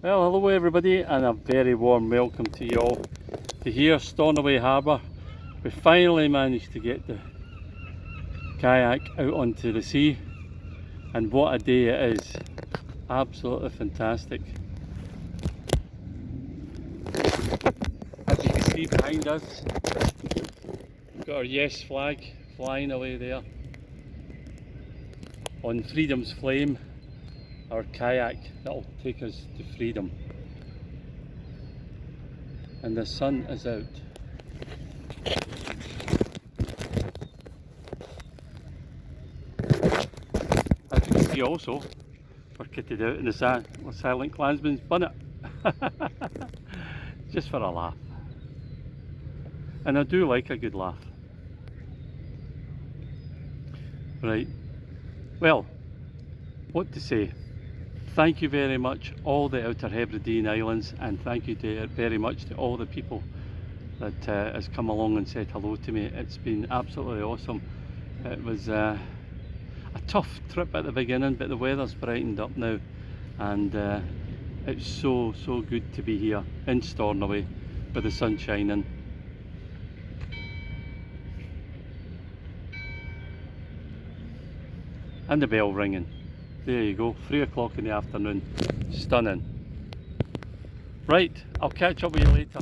Well, hello everybody, and a very warm welcome to you all to here, Stornoway Harbour. We finally managed to get the kayak out onto the sea, and what a day it is. Absolutely fantastic. As you can see behind us, we've got our Yes flag flying away there on Freedom's Flame, our kayak that'll take us to freedom. And the sun is out. As you can see also, we're kitted out in the Silent Clansman's bonnet. Just for a laugh. And I do like a good laugh. Right. Well, what to say? Thank you very much all the Outer Hebrides Islands, and thank you very much to all the people that has come along and said hello to me. It's been absolutely awesome. It was a tough trip at the beginning, but the weather's brightened up now, and it's so good to be here in Stornoway with the sun shining. And the bell ringing. There you go, 3 o'clock in the afternoon. Stunning. Right, I'll catch up with you later.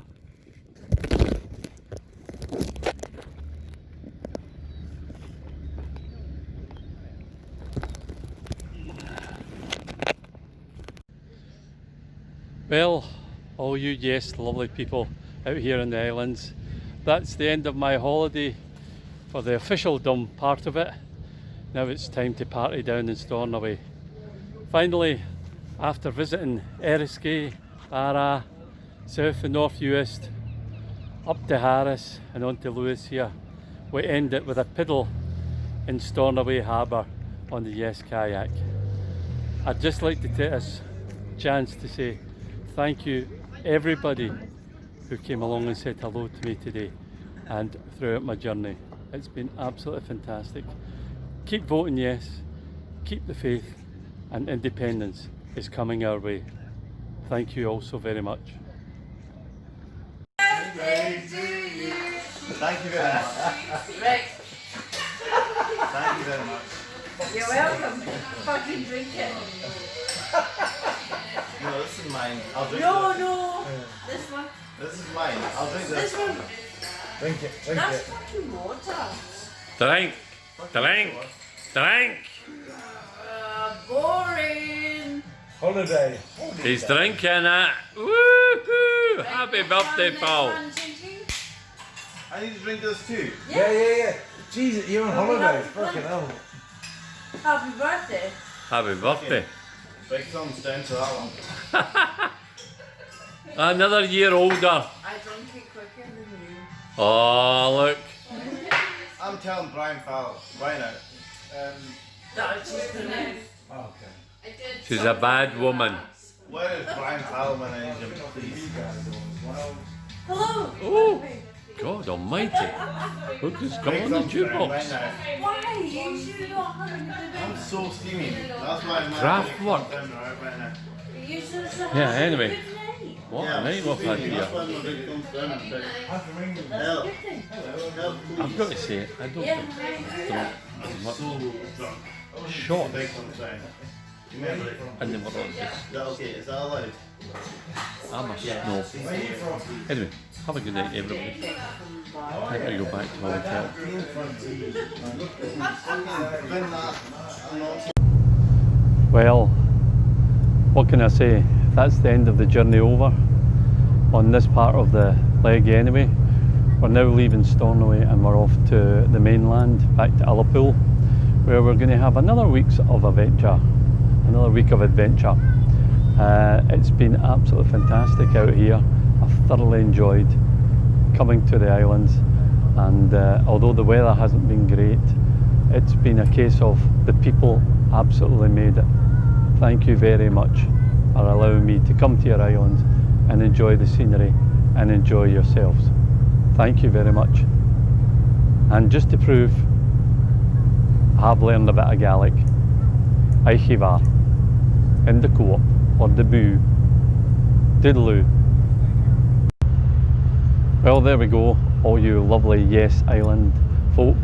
Well, all you yes lovely people out here in the islands, that's the end of my holiday for the officialdom part of it. Now it's time to party down in Stornoway. Finally, after visiting Eriskay, Barra, South and North Uist, up to Harris and on to Lewis here, we end it with a piddle in Stornoway Harbour on the Yes kayak. I'd just like to take this chance to say thank you everybody who came along and said hello to me today and throughout my journey. It's been absolutely fantastic. Keep voting yes, keep the faith, and independence is coming our way. Thank you all so very much. Birthday to you. Thank you very much. Rick, Thank you very much. you're welcome. Fucking drink it. No, this is mine. I'll drink No, this. no. This one. This is mine. I'll drink This this. one. Drink it, drink That's it. fucking water. Drink, drink, drink. Boring. Holiday. He's drinking it. Woohoo! Happy birthday, Paul. I need to drink this too. Yeah. Jesus, you're on Well, we holiday. have to Fucking hell. Happy birthday. Happy birthday. Big thumbs down to that one. Another year older. I drank it quicker than you. Oh, look. I'm telling Brian Fowler right now. That's just the news. Oh, okay. She's a bad woman. Where is Brian Fowler when I need him, please? Hello. Oh, God almighty. Look who's come Big on the thumbs down right jukebox. now. Why? You should not have I'm so steamy. That's why I'm Craft work. right now. You should have Yeah, anyway. Good night. What Yeah, a night we've had steamy. here. That's why my big thumbs down. I'm saying, I have to ring them. That's a help, good thing. help, please. I've got to say, I don't Yeah, think right. as much So drunk. shot Big thumbs down. Remember it. in the world as Is that okay? Is that allowed? I'm a snob. Anyway, have a good night, everybody. I have to go back to my hotel. Well, what can I say? That's the end of the journey over on this part of the leg anyway. We're now leaving Stornoway and we're off to the mainland, back to Ullapool, where we're going to have another week of adventure. It's been absolutely fantastic out here. I've thoroughly enjoyed coming to the islands, and although the weather hasn't been great, it's been a case of the people absolutely made it. Thank you very much for allowing me to come to your island and enjoy the scenery and enjoy yourselves. Thank you very much. And just to prove, I have learned a bit of Gaelic. Aichivar, in the co-op, or the boo, Doodaloo. Well, there we go, all you lovely Yes Island folk.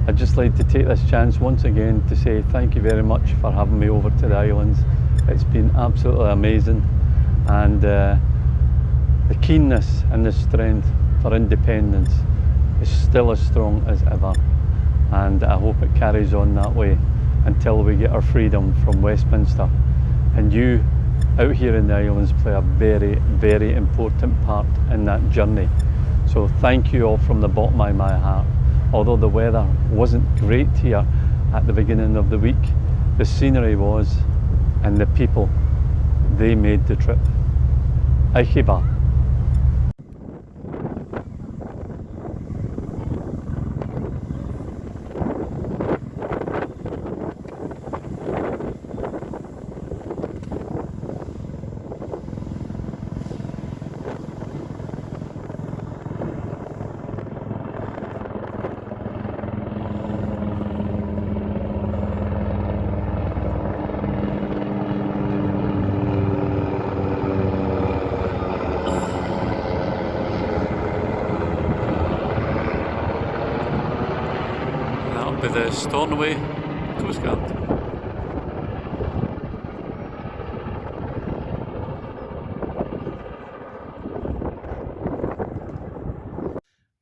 I'd just like to take this chance once again to say thank you very much for having me over to the islands. It's been absolutely amazing, and the keenness and the strength for independence is still as strong as ever, and I hope it carries on that way until we get our freedom from Westminster. And you out here in the islands play a very, very important part in that journey. So thank you all from the bottom of my heart. Although the weather wasn't great here at the beginning of the week, the scenery was, and the people, they made the trip. Aikiba. That'll be the Stornoway Coast Guard.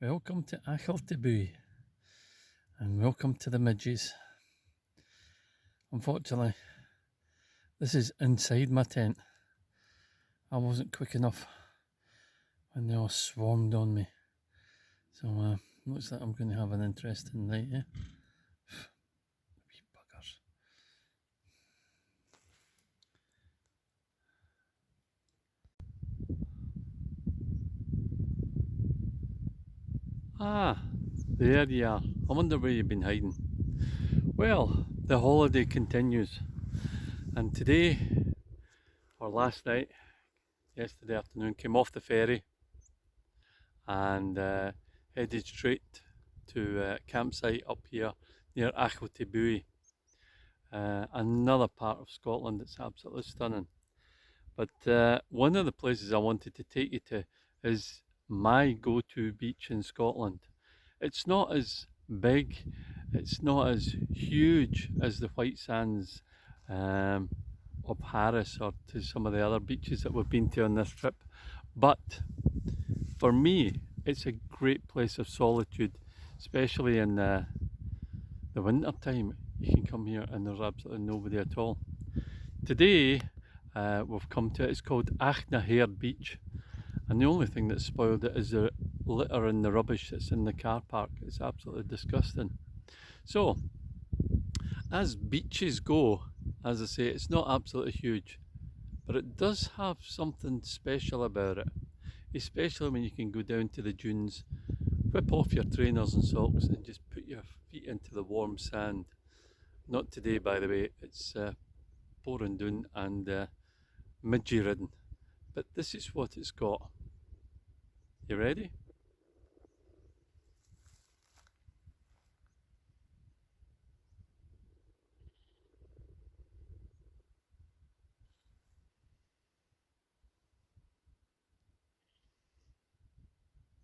Welcome to Achiltebui, and welcome to the midges. Unfortunately, this is inside my tent. I wasn't quick enough when they all swarmed on me. So looks like I'm going to have an interesting night, eh? Wee buggers. Ah, there you are. I wonder where you've been hiding. Well, the holiday continues, and today, or last night, yesterday afternoon, came off the ferry and headed straight to a campsite up here near Achiltebui, another part of Scotland that's absolutely stunning. But one of the places I wanted to take you to is my go-to beach in Scotland. It's not as big, it's not as huge as the White Sands of Harris or to some of the other beaches that we've been to on this trip, but for me it's a great place of solitude, especially in the winter time. You can come here and there's absolutely nobody at all. Today we've come to it, it's called Achnahair Beach, and the only thing that's spoiled it is the litter and the rubbish that's in the car park. It's absolutely disgusting. So, as beaches go, as I say, it's not absolutely huge, but it does have something special about it, especially when you can go down to the dunes, whip off your trainers and socks and just put your feet into the warm sand. Not today, by the way, it's pouring down and midgy ridden, but this is what it's got. You ready?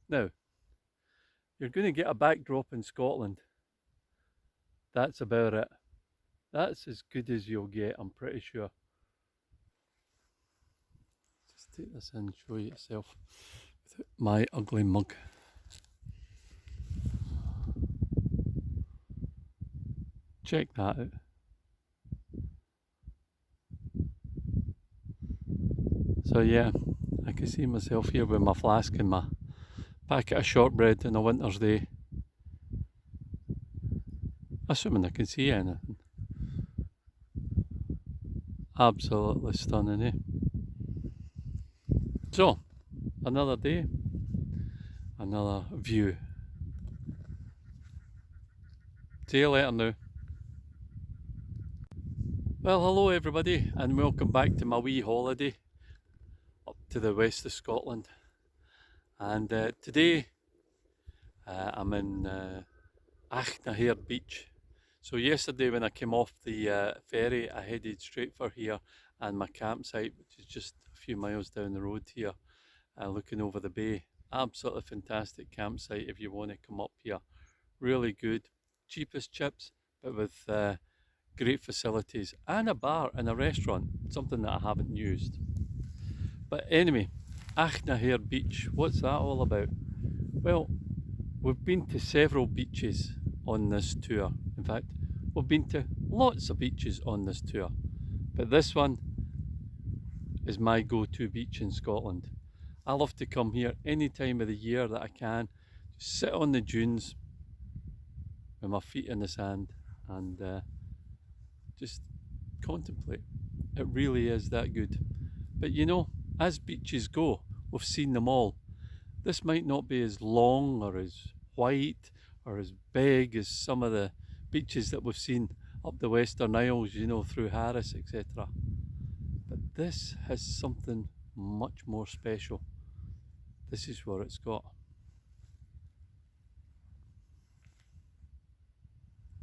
Now, you're going to get a backdrop in Scotland. That's about it. That's as good as you'll get, I'm pretty sure. Just take this in and show you yourself without my ugly mug. Check that out. So yeah, I can see myself here with my flask and my packet of shortbread on a winter's day. Assuming I can see anything. Absolutely stunning, eh? So, another day, another view. See you later now. Well, hello everybody, and welcome back to my wee holiday up to the west of Scotland. And today I'm in Achnahair Beach. So yesterday when I came off the ferry, I headed straight for here, and my campsite, which is just a few miles down the road here, looking over the bay. Absolutely fantastic campsite if you want to come up here. Really good, cheapest chips, but with great facilities and a bar and a restaurant, something that I haven't used. But anyway, Achnahair Beach, what's that all about? Well, we've been to several beaches on this tour. In fact, we've been to lots of beaches on this tour. But this one is my go-to beach in Scotland. I love to come here any time of the year that I can, just sit on the dunes with my feet in the sand and just contemplate. It really is that good. But you know, as beaches go, we've seen them all. This might not be as long or as white or as big as some of the beaches that we've seen up the Western Isles, you know, through Harris, etc. But this has something much more special. This is what it's got.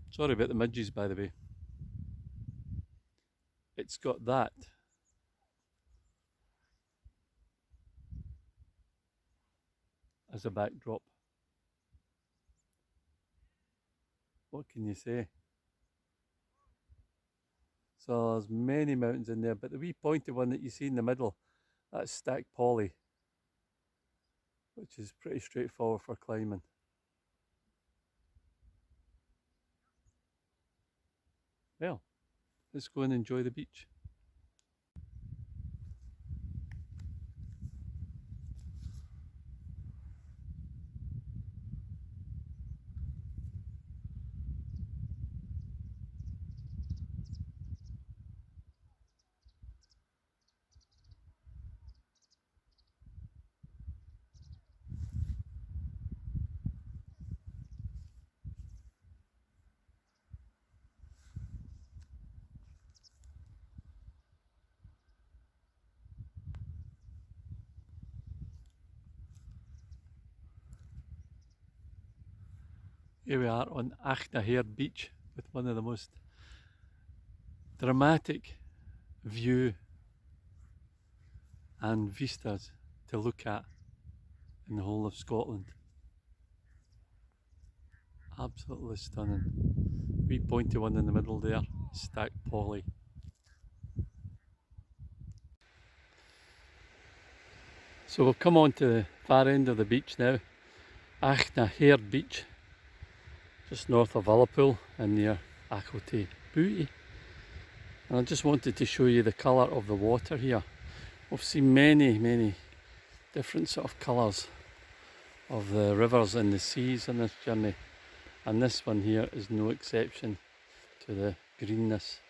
Sorry about the midges, by the way. It's got that. As a backdrop. What can you say? So there's many mountains in there, but the wee pointy one that you see in the middle, that's Stack Polly, which is pretty straightforward for climbing. Well, let's go and enjoy the beach. Here we are on Achnahair Beach with one of the most dramatic view and vistas to look at in the whole of Scotland. Absolutely stunning. Wee pointy one in the middle there, Stack Polly. So we've come on to the far end of the beach now, Achnahair Beach, just north of Ullapool and near Achilty Booty. And I just wanted to show you the colour of the water here. We've seen many different sort of colours of the rivers and the seas on this journey, and this one here is no exception to the greenness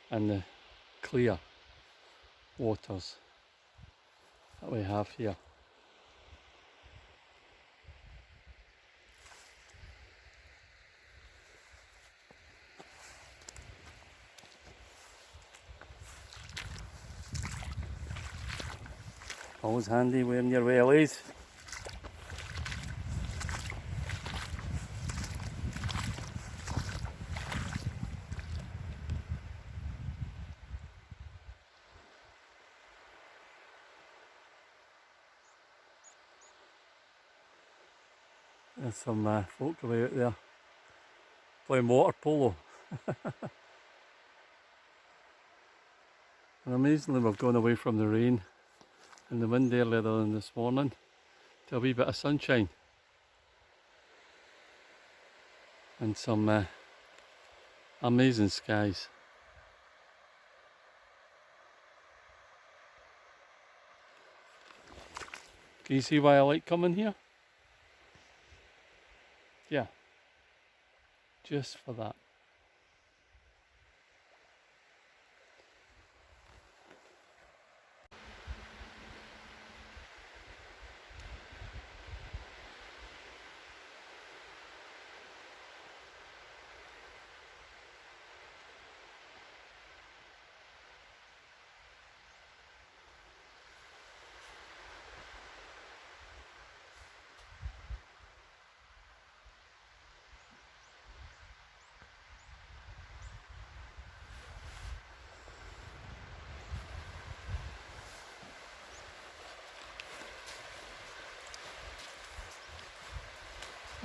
and the clear waters that we have here. Always handy wearing your wellies. There's some folk away out there playing water polo. And amazingly we've gone away from the rain and the wind earlier than this morning to a wee bit of sunshine and some amazing skies. Can you see why I like coming here? Yeah, just for that.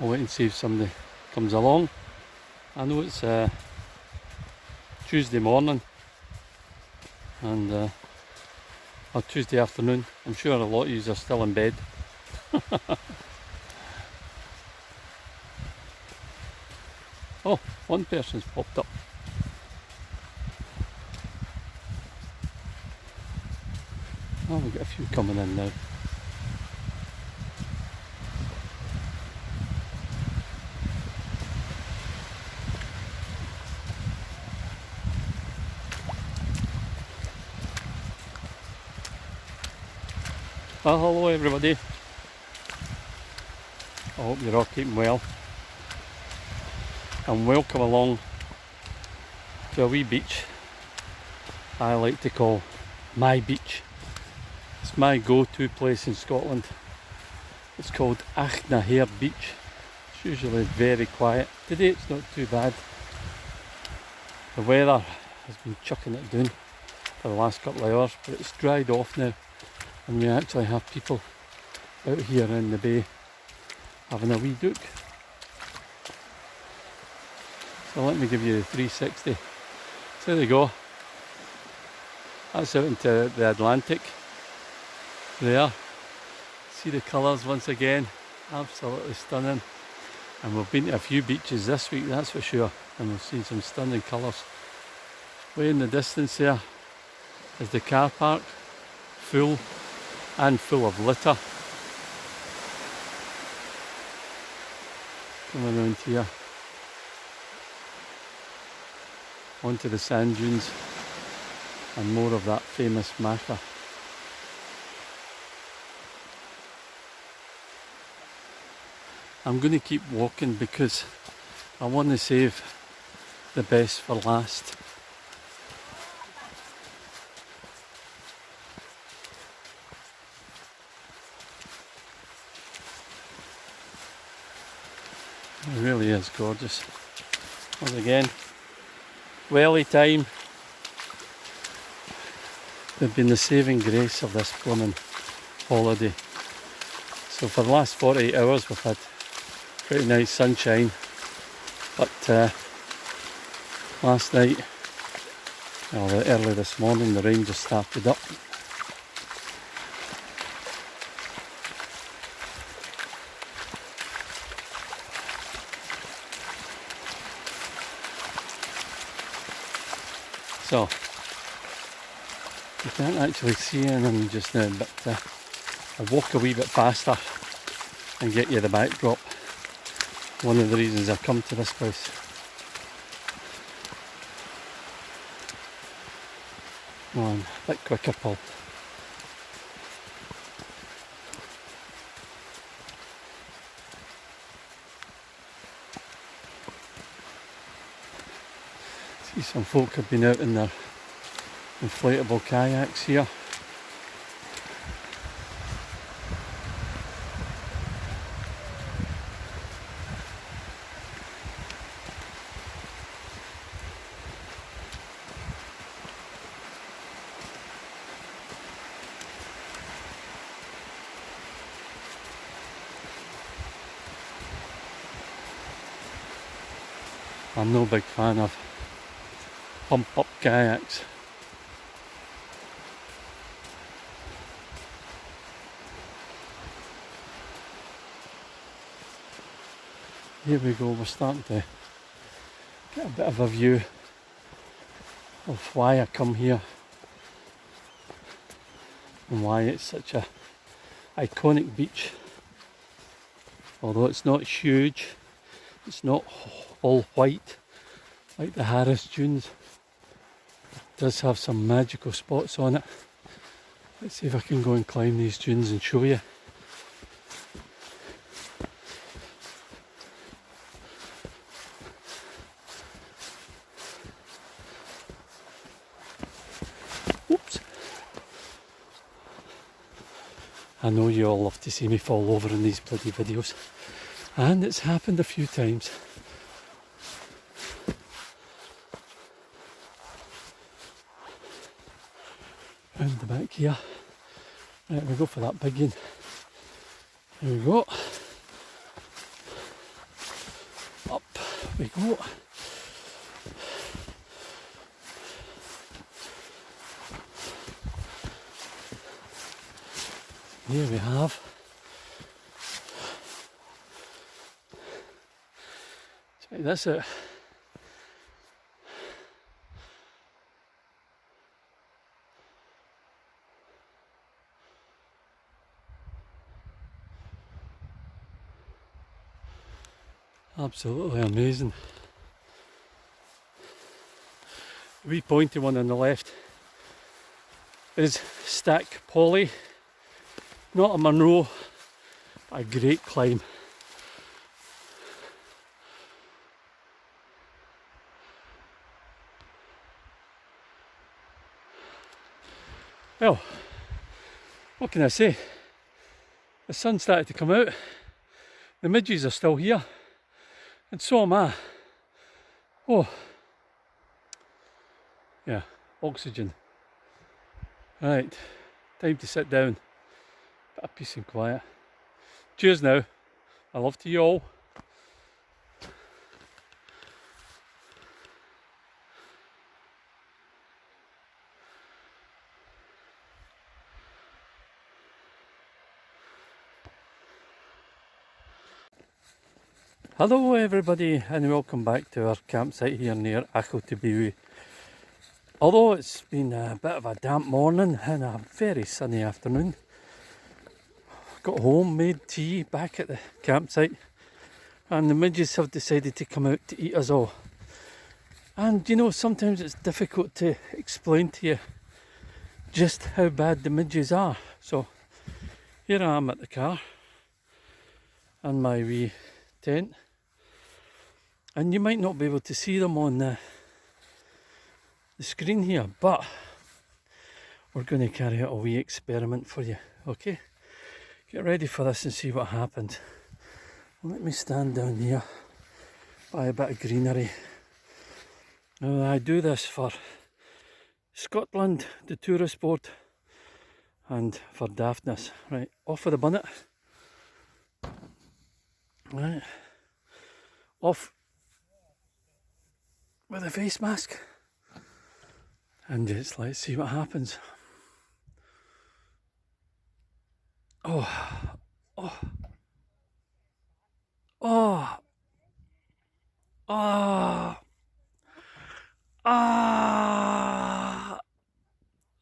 I'll wait and see if somebody comes along. I know it's Tuesday morning and or Tuesday afternoon. I'm sure a lot of you are still in bed. Oh, one person's popped up. Oh, we've got a few coming in now. Well, hello everybody. I hope you're all keeping well. And welcome along to a wee beach I like to call my beach. It's my go-to place in Scotland. It's called Achnahair Beach. It's usually very quiet. Today it's not too bad. The weather has been chucking it down for the last couple of hours, but it's dried off now and we actually have people out here in the bay having a wee look. So let me give you the 360. So there you go. That's out into the Atlantic. There. See the colours once again. Absolutely stunning. And we've been to a few beaches this week, that's for sure. And we've seen some stunning colours. Way in the distance there is the car park. Full of litter. Coming around here. Onto the sand dunes. And more of that famous maca. I'm going to keep walking because I want to save the best for last. It really is gorgeous. Once again, welly time. They've been the saving grace of this blooming holiday. So for the last 48 hours we've had pretty nice sunshine, but last night, well, early this morning, the rain just started up. So you can't actually see anything just now, but I'll walk a wee bit faster and get you the backdrop. One of the reasons I've come to this place. Come on, a bit quicker, Paul. See, some folk have been out in their inflatable kayaks here. I'm no big fan of pump up kayaks. Here we go, we're starting to get a bit of a view of why I come here and why it's such a iconic beach. Although it's not huge, it's not all white like the Harris Dunes. It does have some magical spots on it. Let's see if I can go and climb these dunes and show you. Oops. I know you all love to see me fall over in these bloody videos, and it's happened a few times. Round the back here. Right, we go for that big one. There we go. we go. Here we have check this out. Absolutely amazing. The wee pointy one on the left is Stack Polly, not a Monroe, a great climb. Well, what can I say? The sun started to come out, the midges are still here, and so am I. Oh, yeah, oxygen. Right, time to sit down. Bit of peace and quiet. Cheers now. I love to you all. Hello everybody and welcome back to our campsite here near Achiltibiwi. Although it's been a bit of a damp morning and a very sunny afternoon, got home, made tea back at the campsite, and the midges have decided to come out to eat us all. And you know, sometimes it's difficult to explain to you just how bad the midges are. So here I am at the car and my wee tent, and you might not be able to see them on the screen here, but we're going to carry out a wee experiment for you. Okay, get ready for this and see what happens. Let me stand down here by a bit of greenery. Now I do this for Scotland, the tourist board, and for daftness. Right, off with the bonnet. Right, off with the face mask, and just let's see what happens. Oh, oh, oh, ah, ah,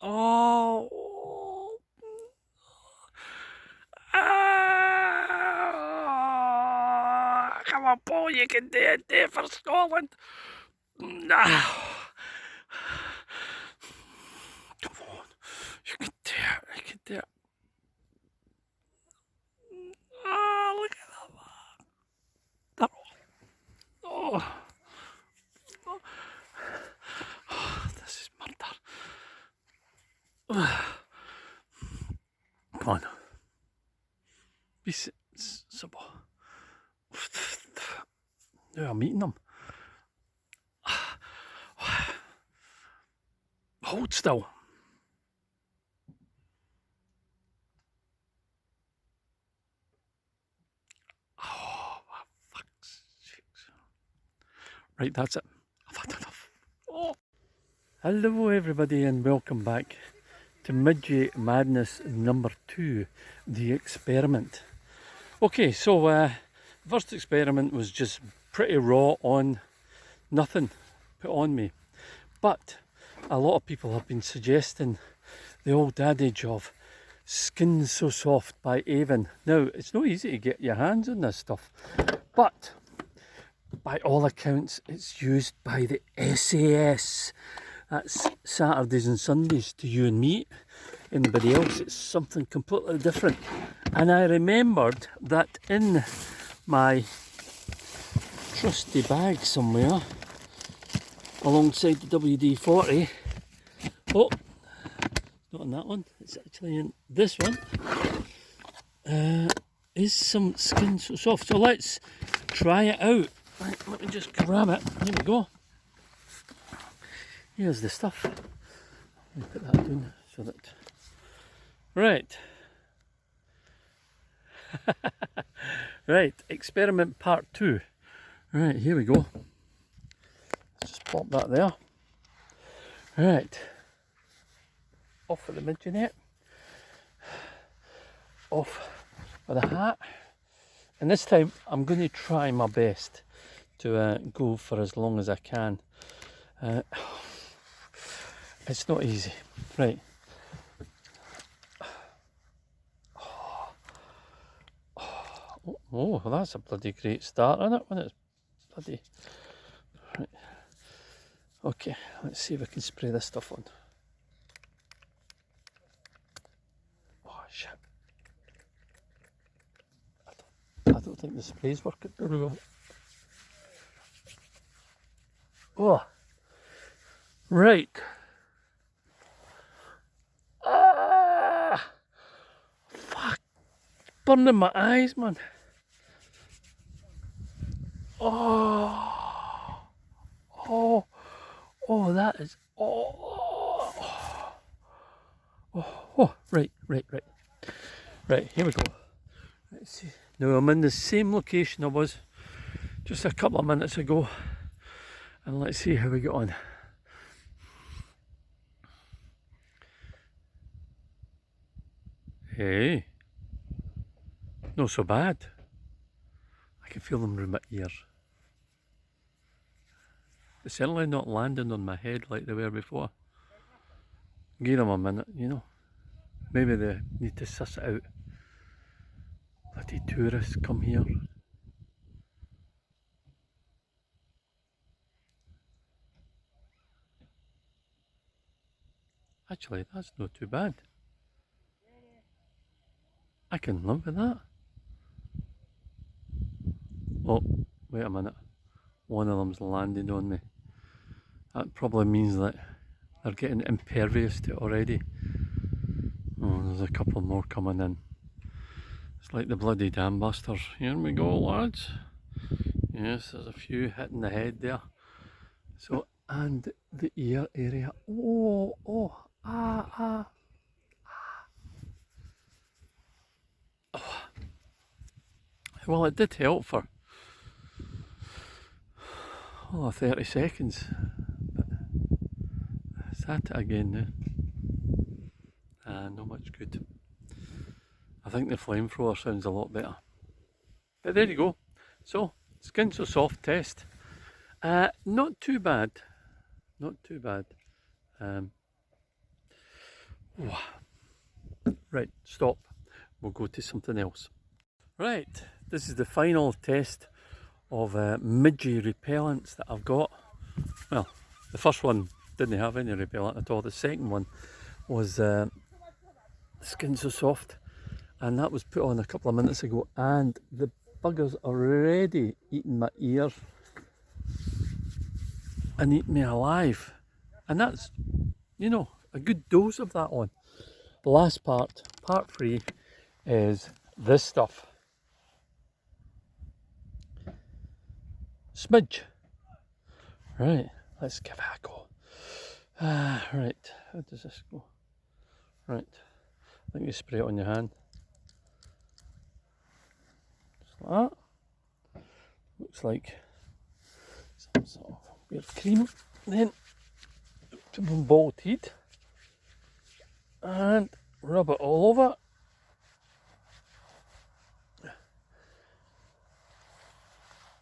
oh, ah, come on, Paul, you can do it there for Scotland. Ah. Come on, you can do it, you can do it. Ah, look at that. Oh. Oh, this is murder. Come on. Be sensible. Now I'm eating them. Hold still. Oh, for fuck's sakes. Right, that's it. I've had enough. Oh. Hello everybody and welcome back to Midget Madness number 2, the experiment. Okay, so the first experiment was just pretty raw on nothing put on me. But a lot of people have been suggesting the old adage of Skin So Soft by Avon. Now, it's not easy to get your hands on this stuff, but by all accounts, it's used by the SAS. That's Saturdays and Sundays to you and me. Anybody else, it's something completely different. And I remembered that in my trusty bag somewhere, alongside the WD-40, oh, not in that one, it's actually in this one, is some Skin So Soft. So let's try it out. Right, let me just grab it. There we go. Here's the stuff. Let me put that down so that... Right. Right, experiment part 2. Right, here we go. Just pop that there. Right. Off with the midget net. Off with the hat. And this time I'm going to try my best to go for as long as I can. It's not easy. Right. Oh, well, that's a bloody great start, isn't it? When it's bloody... Right. Okay, let's see if I can spray this stuff on. Oh, shit. I don't think the spray's working very well. Oh, right. Ah, fuck. Burning my eyes, man. Oh, oh, oh, that is, oh, oh, right, here we go. Let's see. Now I'm in the same location I was just a couple of minutes ago, and let's see how we get on. Hey, not so bad. I can feel them through my ears. They're certainly not landing on my head like they were before. Give them a minute, you know. Maybe they need to suss it out. Bloody tourists come here. Actually, that's not too bad. I can live with that. Oh, wait a minute. One of them's landed on me. That probably means that they're getting impervious to it already. Oh, there's a couple more coming in. It's like the bloody dam busters. Here we go, lads. Yes, there's a few hitting the head there. So, and the ear area. Oh, oh, ah. Oh. Well, it did help for 30 seconds. But it's at it again now. Not much good. I think the flamethrower sounds a lot better. But there you go. So, Skin So Soft test. Not too bad. Not too bad. Right, stop. We'll go to something else. Right, this is the final test of midgie repellents that I've got. Well, the first one didn't have any repellent at all. The second one was Skin So Soft, and that was put on a couple of minutes ago, and the buggers are already eating my ear and eating me alive. And that's, you know, a good dose of that on. The last part 3, is this stuff. Smidge. Right, let's give it a go. Right, how does this go? Right, I think you spray it on your hand. Just like that. Looks like some sort of weird cream. Then, to ball teed. And rub it all over.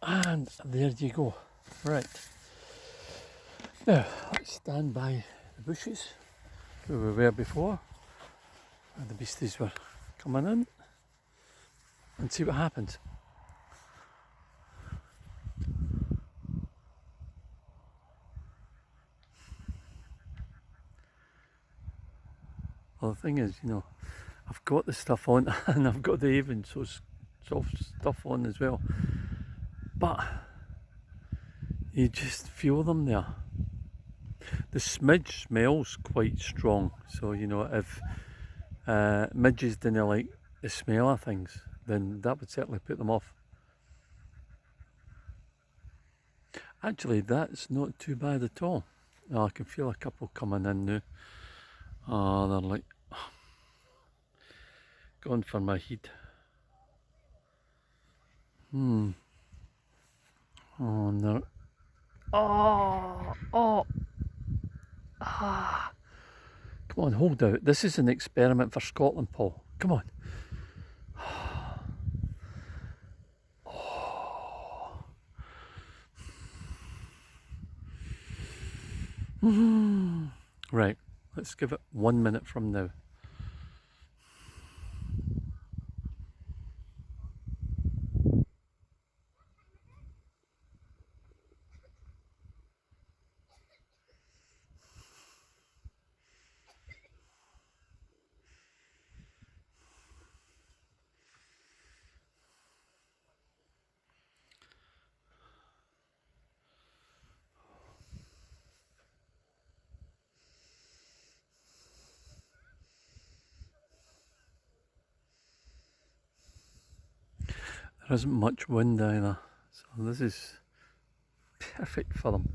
And there you go. Right. Now, let's stand by the bushes where we were before, and the beasties were coming in, and see what happens. Well, the thing is, you know, I've got the stuff on and I've got the even so soft stuff on as well, but you just feel them there. The smidge smells quite strong, so you know, if midges didn't like the smell of things, then that would certainly put them off. Actually, that's not too bad at all. Oh, I can feel a couple coming in now. Oh, they're like going for my heat. Oh no. Oh, oh. Ah. Come on, hold out. This is an experiment for Scotland, Paul. Come on. Right, let's give it 1 minute from now. There isn't much wind either, so this is perfect for them.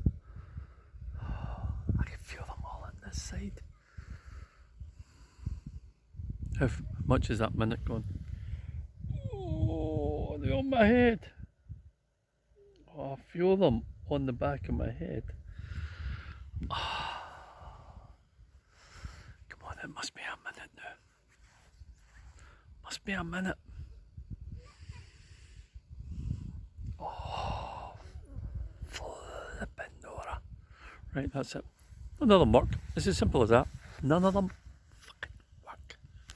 I can feel them all on this side. How much is that minute gone? Oh, they're on my head. Oh, I feel them on the back of my head. Come on, it must be a minute now. Must be a minute. Oh, flippin' Nora. Right, that's it. None of them work. It's as simple as that. None of them